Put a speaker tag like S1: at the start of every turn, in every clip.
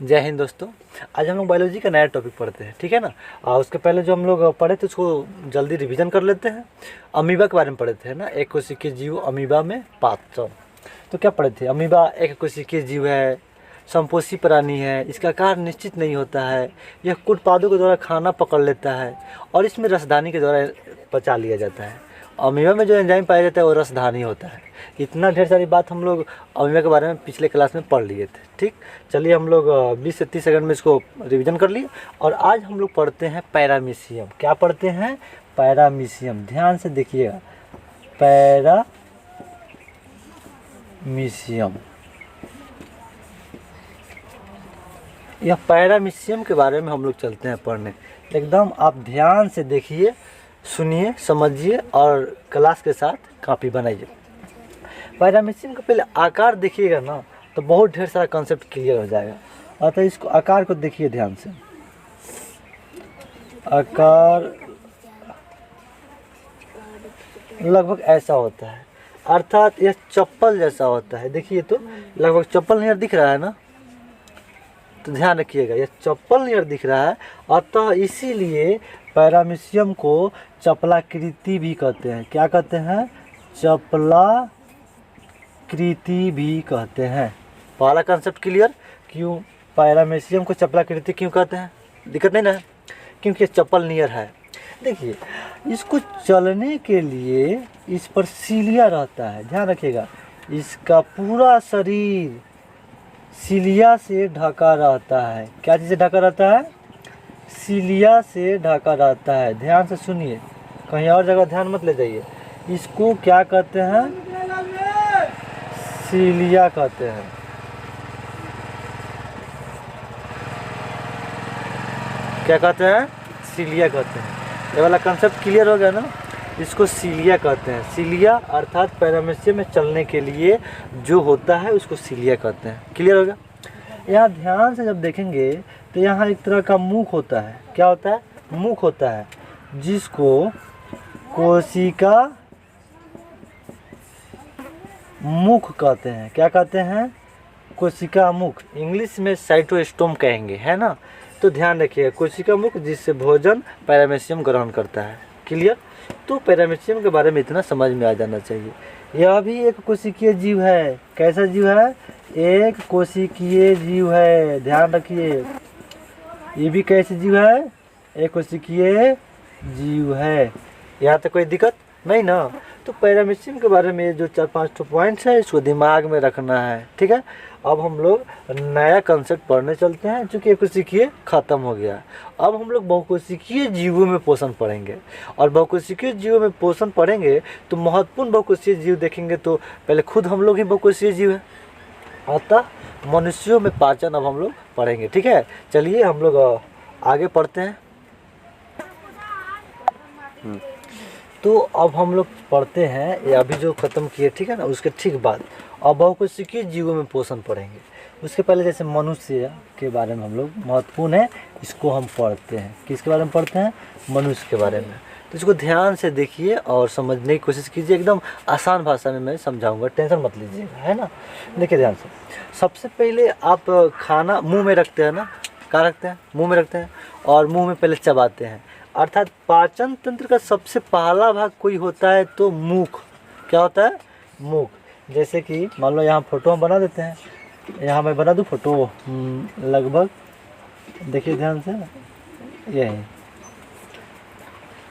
S1: जय हिंद दोस्तों। आज हम लोग बायोलॉजी का नया टॉपिक पढ़ते हैं, ठीक है ना। उसके पहले जो हम लोग पढ़े थे उसको जल्दी रिवीजन कर लेते हैं। अमीबा के बारे में पढ़े थे ना, एक कोशिकीय जीव अमीबा में पात्र। तो क्या पढ़े थे? अमीबा एक कोशिकीय जीव है, संपोषी प्राणी है, इसका आकार निश्चित नहीं होता है, यह कुटपादों के द्वारा खाना पकड़ लेता है और इसमें रसधानी के द्वारा पचा लिया जाता है। अमीबा में जो एंजाइम पाया जाता है वो रसधानी होता है। इतना ढेर सारी बात हम लोग अमीबा के बारे में पिछले क्लास में पढ़ लिए थे, ठीक। चलिए हम लोग 20 से 30 सेकंड में इसको रिवीजन कर लिए। और आज हम लोग पढ़ते हैं पैरामीशियम। क्या पढ़ते हैं? पैरामीशियम। ध्यान से देखिएगा, पैरामीशियम। यह पैरामीशियम के बारे में हम लोग चलते हैं पढ़ने। एकदम आप ध्यान से देखिए, सुनिए, समझिए और क्लास के साथ कॉपी बनाइए। पैरामीशियम का पहले आकार देखिएगा ना तो बहुत ढेर सारा कॉन्सेप्ट क्लियर हो जाएगा। और तो इसको आकार को देखिए ध्यान से। आकार लगभग ऐसा होता है, अर्थात यह चप्पल जैसा होता है। देखिए तो लगभग चप्पल नियर दिख रहा है ना, तो ध्यान रखिएगा यह चप्पल नियर दिख रहा है। अतः इसीलिए पैरामीशियम को चपलाकृति भी कहते हैं। क्या कहते हैं? चपलाकृति भी कहते हैं। पहला कंसेप्ट क्लियर। क्यों पैरामीशियम को चपलाकृति क्यों कहते हैं? दिक्कत नहीं ना है? क्योंकि चप्पल नियर है। देखिए इसको चलने के लिए इस पर सीलिया रहता है। ध्यान रखिएगा, इसका पूरा शरीर सीलिया से ढका रहता है। क्या चीज़ से ढका रहता है? सीलिया से ढका रहता है। ध्यान से सुनिए, कहीं और जगह ध्यान मत ले जाइए। इसको क्या कहते हैं? सीलिया कहते हैं। क्या कहते हैं? सीलिया कहते हैं। ये वाला कंसेप्ट क्लियर हो गया ना? इसको सीलिया कहते हैं। सीलिया अर्थात पैरामीशियम में चलने के लिए जो होता है उसको सीलिया कहते हैं। क्लियर हो गया? यहाँ ध्यान से जब देखेंगे तो यहाँ एक तरह का मुख होता है। क्या होता है? मुख होता है, जिसको कोशिका मुख कहते हैं। क्या कहते हैं? कोशिका मुख। इंग्लिश में साइटोस्टोम कहेंगे, है ना। तो ध्यान रखिएगा, कोशिका मुख जिससे भोजन पैरामीशियम ग्रहण करता है। क्लियर? तो पैरामीशियम के बारे में इतना समझ में आ जाना चाहिए। यह भी एक कोशिकीय जीव है। कैसा जीव है? एक कोशिकीय जीव है। ध्यान रखिए, ये भी कैसे जीव है? एक कोशिकीय जीव है। यहाँ तक कोई दिक्कत नहीं ना? तो पैरामीशियम के बारे में जो 4-5 पॉइंट्स है इसको दिमाग में रखना है, ठीक है। अब हम लोग नया कंसेप्ट पढ़ने चलते हैं, चूँकि कोशिकीय खत्म हो गया। अब हम लोग बहुकोशिकीय जीवों में पोषण पढ़ेंगे। और बहुकोशिकीय जीवों में पोषण पढ़ेंगे तो महत्वपूर्ण बहुकोशिकीय जीव देखेंगे। तो पहले खुद हम लोग ही बहुकोशिकीय जीव हैं, अतः मनुष्यों में पाचन अब हम लोग पढ़ेंगे, ठीक है। चलिए हम लोग आगे पढ़ते हैं। तो अब हम लोग पढ़ते हैं, ये अभी जो ख़त्म किए, ठीक है ना, उसके ठीक बाद अब बहुकोशिकीय जीवों में पोषण पढ़ेंगे। उसके पहले जैसे मनुष्य के बारे में हम लोग महत्वपूर्ण है, इसको हम पढ़ते हैं। किसके बारे में पढ़ते हैं? मनुष्य के बारे में। तो इसको ध्यान से देखिए और समझने की कोशिश कीजिए। एकदम आसान भाषा में मैं समझाऊंगा, टेंशन मत लीजिएगा, है ना। देखिए ध्यान से, सबसे पहले आप खाना मुंह में रखते हैं ना। कहाँ रखते हैं? मुंह में रखते हैं और मुंह में पहले चबाते हैं। अर्थात पाचन तंत्र का सबसे पहला भाग कोई होता है तो मुख। क्या होता है? मुख। जैसे कि मान लो यहाँ फोटो हम बना देते हैं, यहाँ मैं बना दूँ फोटो लगभग, देखिए ध्यान से, यही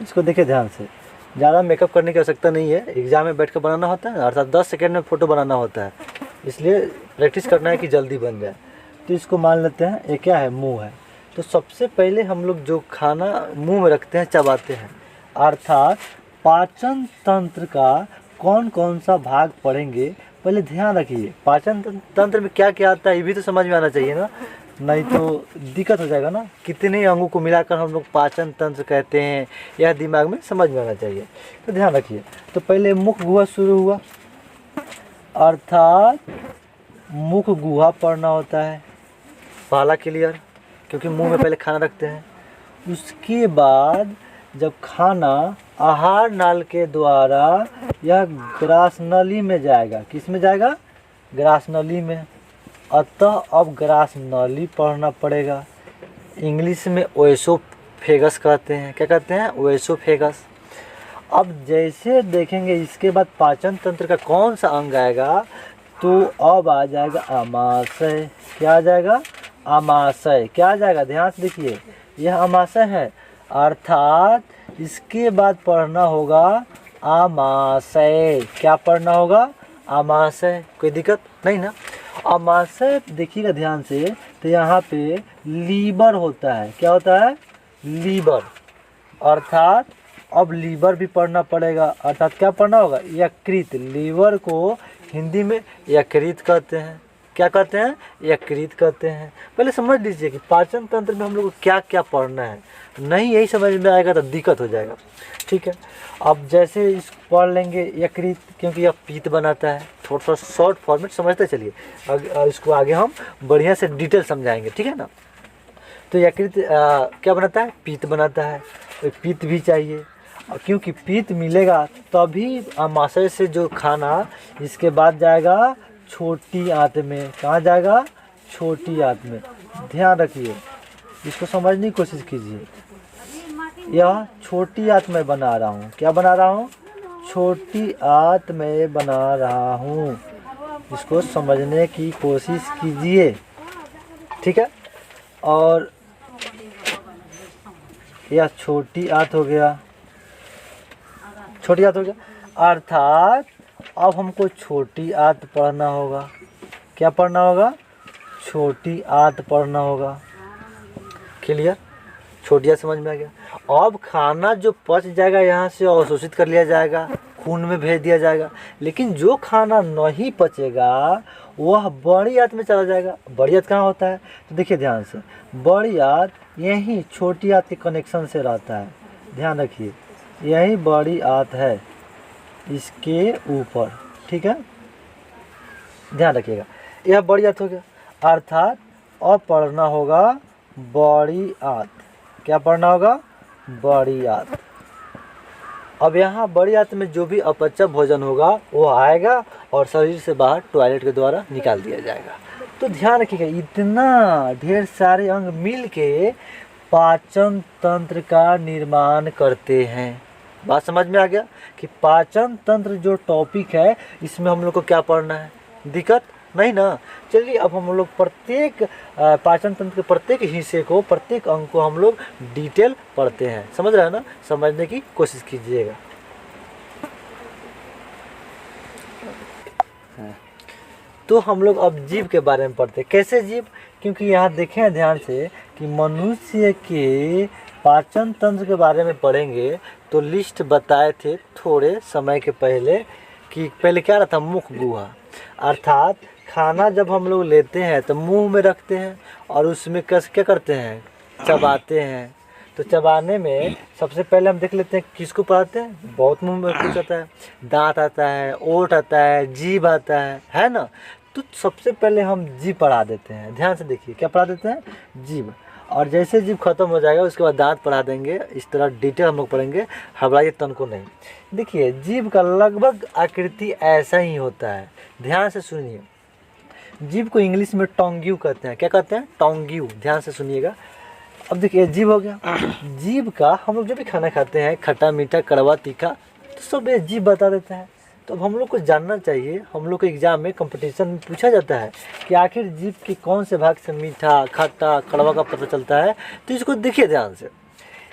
S1: इसको देखिए ध्यान से। ज़्यादा मेकअप करने की आवश्यकता नहीं है, एग्जाम में बैठ कर बनाना होता है, अर्थात 10 सेकंड में फ़ोटो बनाना होता है, इसलिए प्रैक्टिस करना है कि जल्दी बन जाए। तो इसको मान लेते हैं, ये क्या है? मुँह है। तो सबसे पहले हम लोग जो खाना मुंह में रखते हैं, चबाते हैं। अर्थात पाचन तंत्र का कौन कौन सा भाग पढ़ेंगे, पहले ध्यान रखिए। पाचन तंत्र में क्या क्या आता है ये भी तो समझ में आना चाहिए ना, नहीं तो दिक्कत हो जाएगा ना। कितने अंगों को मिलाकर हम लोग पाचन तंत्र कहते हैं, यह दिमाग में समझ में आना चाहिए। तो ध्यान रखिए, तो पहले मुख गुहा शुरू हुआ, अर्थात मुख गुहा पढ़ना होता है पहला। क्लियर? क्योंकि मुंह में पहले खाना रखते हैं। उसके बाद जब खाना आहार नाल के द्वारा यह ग्रासनली में जाएगा। किस में जाएगा? ग्रासनली में। अतः अब ग्रास नली पढ़ना पड़ेगा। इंग्लिश में ओएसोफेगस कहते हैं। क्या कहते हैं? ओएसोफेगस। अब जैसे देखेंगे इसके बाद पाचन तंत्र का कौन सा अंग आएगा, तो अब आ जाएगा आमाशय। क्या आ जाएगा? आमाशय। क्या आ जाएगा? ध्यान से देखिए, यह आमाशय है, अर्थात इसके बाद पढ़ना होगा आमाशय। क्या पढ़ना होगा? आमाशय। कोई दिक्कत नहीं ना? आमाशय देखिएगा ध्यान से, तो यहाँ पे लीवर होता है। क्या होता है? लीवर। अर्थात अब लीवर भी पढ़ना पड़ेगा। अर्थात क्या पढ़ना होगा? यकृत। लीवर को हिंदी में यकृत कहते हैं। क्या कहते हैं? यकृत कहते हैं। पहले समझ लीजिए कि पाचन तंत्र में हम लोग को क्या क्या पढ़ना है। नहीं यही समझ में आएगा तो दिक्कत हो जाएगा। ठीक है, अब जैसे इस पढ़ लेंगे यकृत, क्योंकि यह पीत बनाता है। थोड़ा सा शॉर्ट फॉर्मेट समझते चलिए, इसको आगे हम बढ़िया से डिटेल समझाएंगे। ठीक है ना? तो यकृत क्या बनाता है? पीत बनाता है। तो पीत भी चाहिए, क्योंकि पीत मिलेगा तभी आमाशय से जो खाना इसके बाद जाएगा छोटी आंत में। कहाँ जाएगा? छोटी आंत में। ध्यान रखिए, इसको समझने की कोशिश कीजिए। यह छोटी आंत में बना रहा हूँ। क्या बना रहा हूँ? छोटी आंत में बना रहा हूँ। इसको समझने की कोशिश कीजिए। ठीक है, और यह छोटी आंत हो गया। छोटी आंत हो गया, अर्थात अब हमको छोटी आंत पढ़ना होगा। क्या पढ़ना होगा? छोटी आंत पढ़ना होगा। क्लियर? छोटी आंत समझ में आ गया। अब खाना जो पच जाएगा यहाँ से अवशोषित कर लिया जाएगा, खून में भेज दिया जाएगा। लेकिन जो खाना नहीं पचेगा वह बड़ी आंत में चला जाएगा। बड़ी आंत कहाँ होता है? तो देखिए ध्यान से, बड़ी आंत यही छोटी आंत के कनेक्शन से रहता है। ध्यान रखिए, यही बड़ी आंत है इसके ऊपर। ठीक है, ध्यान रखिएगा, यह बड़ी आंत हो गया। अर्थात अब पढ़ना होगा बड़ी आंत। क्या पढ़ना होगा? बड़ी आंत। अब यहाँ बड़ी आंत में जो भी अपचा भोजन होगा वो आएगा और शरीर से बाहर टॉयलेट के द्वारा निकाल दिया जाएगा। तो ध्यान रखिएगा, इतना ढेर सारे अंग मिल के पाचन तंत्र का निर्माण करते हैं। बात समझ में आ गया कि पाचन तंत्र जो टॉपिक है इसमें हम लोग को क्या पढ़ना है? दिक्कत नहीं ना? चलिए अब हम लोग प्रत्येक पाचन तंत्र के प्रत्येक हिस्से को, प्रत्येक अंग को हम लोग डिटेल पढ़ते हैं। समझ रहे हैं ना? समझने की कोशिश कीजिएगा। तो हम लोग अब जीव के बारे में पढ़ते हैं। कैसे जीव? क्योंकि यहाँ देखें ध्यान से कि मनुष्य के पाचन तंत्र के बारे में पढ़ेंगे तो लिस्ट बताए थे थोड़े समय के पहले कि पहले क्या रहता? मुख गुहा। अर्थात खाना जब हम लोग लेते हैं तो मुंह में रखते हैं और उसमें क्या करते हैं? चबाते हैं। तो चबाने में सबसे पहले हम देख लेते हैं किसको पढ़ाते हैं। बहुत मुंह में कुछ आता है, दांत आता है, ओठ आता है, जीभ आता है ना? तो सबसे पहले हम जीभ पढ़ा देते हैं। ध्यान से देखिए, क्या पढ़ा देते हैं? जीभ। और जैसे जीभ खत्म हो जाएगा उसके बाद दांत पढ़ा देंगे। इस तरह डिटेल हम लोग पढ़ेंगे, घबराइए तन को नहीं। देखिए जीभ का लगभग आकृति ऐसा ही होता है। ध्यान से सुनिए, जीभ को इंग्लिश में टोंग्यू कहते हैं। क्या कहते हैं? टोंग्यू। ध्यान से सुनिएगा। अब देखिए जीभ हो गया। जीभ का हम लोग जो भी खाना खाते हैं, खट्टा मीठा कड़वा तीखा, तो सब ये जीभ बता देता है। तो अब हम लोग को जानना चाहिए, हम लोग को एग्जाम में कंपटीशन में पूछा जाता है कि आखिर जीभ के कौन से भाग से मीठा खट्टा कड़वा का पता चलता है। तो इसको देखिए ध्यान से,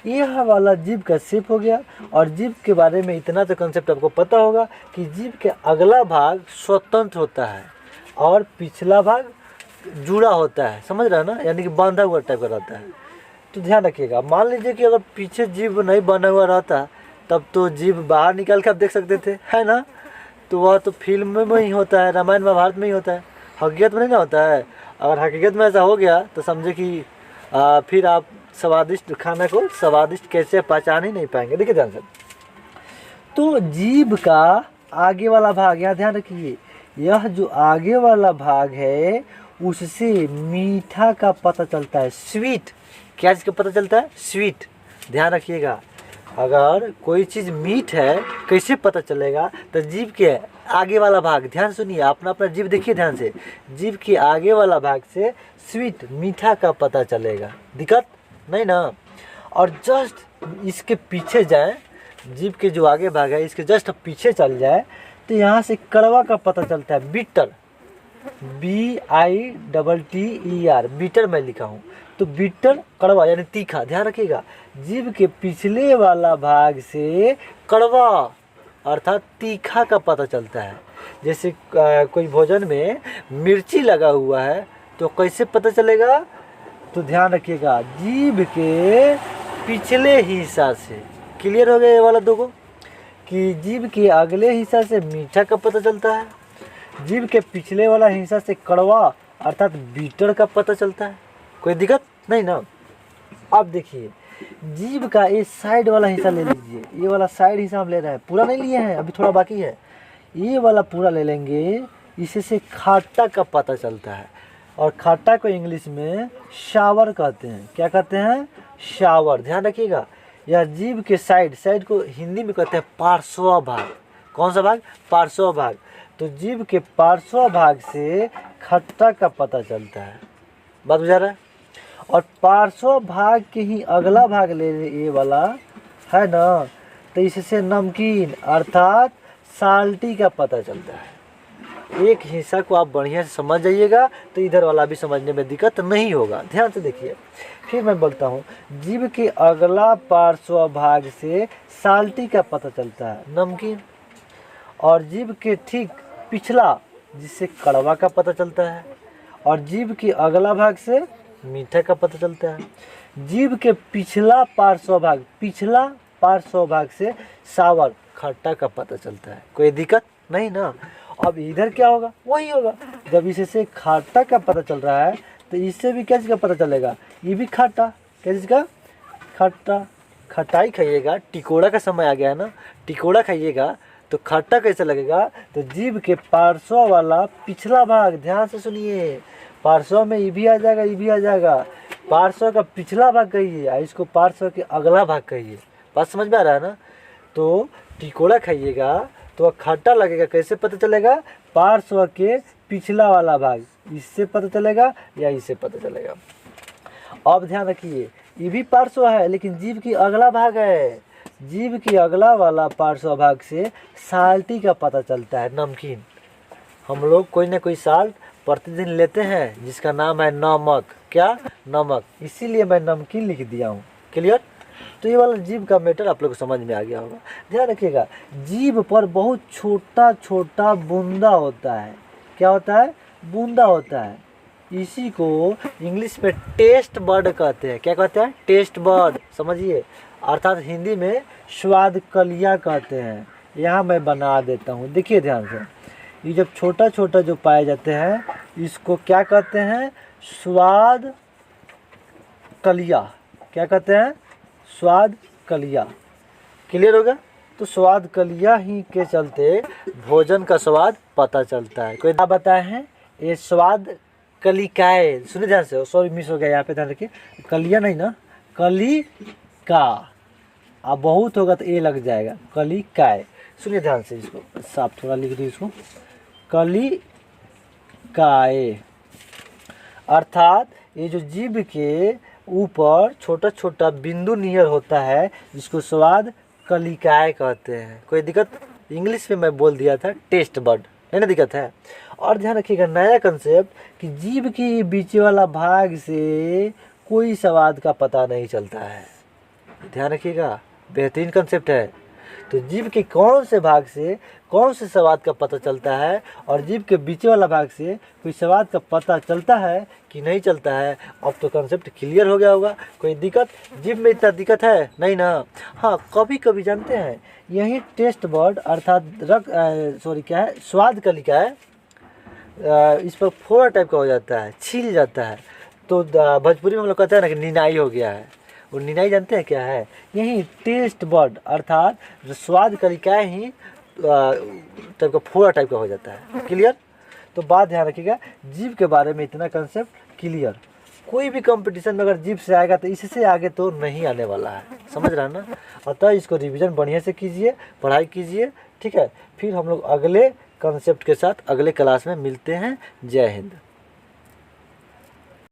S1: यह वाला जीभ का शेप हो गया। और जीभ के बारे में इतना तो कंसेप्ट आपको पता होगा कि जीभ के अगला भाग स्वतंत्र होता है और पिछला भाग जुड़ा होता है। समझ रहे हैं ना? यानी कि बांधा हुआ टाइप का रहता है। तो ध्यान रखिएगा, मान लीजिए कि अगर पीछे जीभ नहीं बना हुआ रहता तब तो जीभ बाहर निकाल के आप देख सकते थे, है ना? तो वह तो फिल्म में ही होता है, रामायण महाभारत में ही होता है, हकीकत में नहीं ना होता है। अगर हकीकत में ऐसा हो गया तो समझे कि फिर आप स्वादिष्ट खाना को स्वादिष्ट कैसे पहचान ही नहीं पाएंगे। देखिए ध्यान से, तो जीभ का आगे वाला भाग, यहाँ ध्यान रखिए, यह जो आगे वाला भाग है उससे मीठा का पता चलता है, स्वीट। क्या चीज़ का पता चलता है? स्वीट। ध्यान रखिएगा, अगर कोई चीज़ मीठ है कैसे पता चलेगा? तो जीभ के आगे वाला भाग, ध्यान सुनिए, अपना अपना जीभ देखिए ध्यान से, जीभ के आगे वाला भाग से स्वीट मीठा का पता चलेगा। दिक्कत नहीं ना? और जस्ट इसके पीछे जाए, जीभ के जो आगे भाग है इसके जस्ट पीछे चल जाए तो यहाँ से कड़वा का पता चलता है, बिटर, BITTER, बिटर मैं लिखा हूँ। तो बिटर कड़वा यानी तीखा, ध्यान रखिएगा। जीभ के पिछले वाला भाग से कड़वा अर्थात तीखा का पता चलता है। जैसे कोई भोजन में मिर्ची लगा हुआ है तो कैसे पता चलेगा? तो ध्यान रखिएगा, जीभ के पिछले हिस्सा से, क्लियर हो गया ये वाला दो को, कि जीभ के अगले हिस्सा से मीठा का पता चलता है, जीभ के पिछले वाला हिस्सा से कड़वा अर्थात बीटर का पता चलता है। कोई दिक्कत नहीं ना? अब देखिए, जीभ का ये साइड वाला हिस्सा ले लीजिए, ये वाला साइड हिस्सा हम ले रहे हैं, पूरा नहीं लिए हैं, अभी थोड़ा बाकी है, ये वाला पूरा ले लेंगे। इसी से खट्टा का पता चलता है, और खट्टा को इंग्लिश में शावर कहते हैं। क्या कहते हैं? शावर। ध्यान रखिएगा, यह जीभ के साइड को हिंदी में कहते हैं पार्श्व भाग। कौन सा भाग? पार्श्व भाग। तो जीभ के पार्श्व भाग से खट्टा का पता चलता है। बात बुझा रहा है? और पार्श्व भाग के ही अगला भाग ले ये वाला है ना, तो इससे नमकीन अर्थात साल्टी का पता चलता है। एक हिस्सा को आप बढ़िया से समझ जाइएगा तो इधर वाला भी समझने में दिक्कत नहीं होगा। ध्यान से देखिए, फिर मैं बोलता हूँ, जीभ के अगला पार्श्व भाग से साल्टी का पता चलता है, नमकीन। और जीभ के ठीक पिछला, जिससे कड़वा का पता चलता है, और जीभ के अगला भाग से मीठा का पता चलता है। जीभ के पिछला पार्श्व भाग से सावर, खट्टा का पता चलता है। कोई दिक्कत नहीं ना? अब इधर क्या होगा? वही होगा। जब इससे खट्टा का पता चल रहा है तो इससे भी क्या चीज़ का पता चलेगा? ये भी खट्टा। क्या चीज़ का? खट्टा। खटाई खाइएगा, टिकोड़ा का समय आ गया है ना, टिकोड़ा खाइएगा तो खट्टा कैसे लगेगा? तो जीभ के पार्श्व वाला पिछला भाग, ध्यान से सुनिए, पार्श्व में ये भी आ जाएगा, ये भी आ जाएगा। पार्श्व का पिछला भाग कहिए, इसको पार्श्व के अगला भाग कहिए। बात समझ में आ रहा है ना? तो टिकोड़ा खाइएगा तो खट्टा लगेगा, कैसे पता चलेगा? पार्श्व के पिछला वाला भाग, इससे पता चलेगा या इससे पता चलेगा। अब ध्यान रखिए, ये भी पार्श्व है लेकिन जीभ की अगला भाग है, जीभ की अगला वाला पार्श्व भाग से साल्टी का पता चलता है, नमकीन। हम लोग कोई ना कोई साल्ट प्रतिदिन लेते हैं जिसका नाम है नमक। क्या? नमक। इसीलिए मैं नमकीन लिख दिया हूँ। क्लियर? तो ये वाला जीभ का मैटर आप लोग को समझ में आ गया होगा। ध्यान रखिएगा, जीभ पर बहुत छोटा छोटा बूंदा होता है। क्या होता है? बूंदा होता है। इसी को इंग्लिश में टेस्ट बर्ड कहते हैं। क्या कहते हैं? Taste bud. समझिए, अर्थात हिंदी में स्वाद कलिया कहते हैं। यहाँ मैं बना देता हूँ, देखिए ध्यान से। ये जब छोटा छोटा जो पाए जाते हैं इसको क्या कहते हैं? स्वाद कलिया। क्या कहते हैं? स्वाद कलिया। क्लियर हो गया? तो स्वाद कलिया ही के चलते भोजन का स्वाद पता चलता है। कोई आप बताए हैं? ये स्वाद कलिकाए, सुनिए ध्यान से, सॉरी मिस हो गया, यहाँ पे ध्यान रखिए, कलिया नहीं ना, कलिका। अब बहुत होगा तो ए लग जाएगा, कलिकाए। सुनिए ध्यान से, इसको साफ थोड़ा लिख दो, इसको कलिकाए। अर्थात ये जो जीभ के ऊपर छोटा छोटा बिंदु नियर होता है जिसको स्वाद कलिकाए कहते हैं। कोई दिक्कत? इंग्लिश में मैं बोल दिया था टेस्ट बर्ड, है ना? दिक्कत है? और ध्यान रखिएगा, नया कंसेप्ट कि जीभ की बीच वाला भाग से कोई स्वाद का पता नहीं चलता है। ध्यान रखिएगा, बेहतरीन कंसेप्ट है। तो जीभ के कौन से भाग से कौन से स्वाद का पता चलता है और जीभ के बीच वाला भाग से कोई स्वाद का पता चलता है कि नहीं चलता है? अब तो कंसेप्ट क्लियर हो गया होगा। कोई दिक्कत? जीभ में इतना दिक्कत है नहीं ना? हाँ, कभी कभी जानते हैं यही टेस्ट बर्ड अर्थात क्या है, स्वाद कलिका है, इस पर फोड़ा टाइप का हो जाता है, छिल जाता है। तो भोजपुरी में हम लोग कहते हैं ना कि निनाई हो गया है। और निनाई जानते हैं क्या है? यही टेस्ट बर्ड अर्थात स्वाद कलिका ही टाइप का फोड़ा टाइप का हो जाता है। क्लियर? तो बात ध्यान रखिएगा, जीभ के बारे में इतना कंसेप्ट क्लियर। कोई भी कंपटीशन में अगर जीभ से आएगा तो इससे आगे तो नहीं आने वाला है। समझ रहे हैं ना। अतः इसको रिवीजन बढ़िया से कीजिए, पढ़ाई कीजिए, ठीक है। फिर हम लोग अगले कंसेप्ट के साथ अगले क्लास में मिलते हैं। जय हिंद।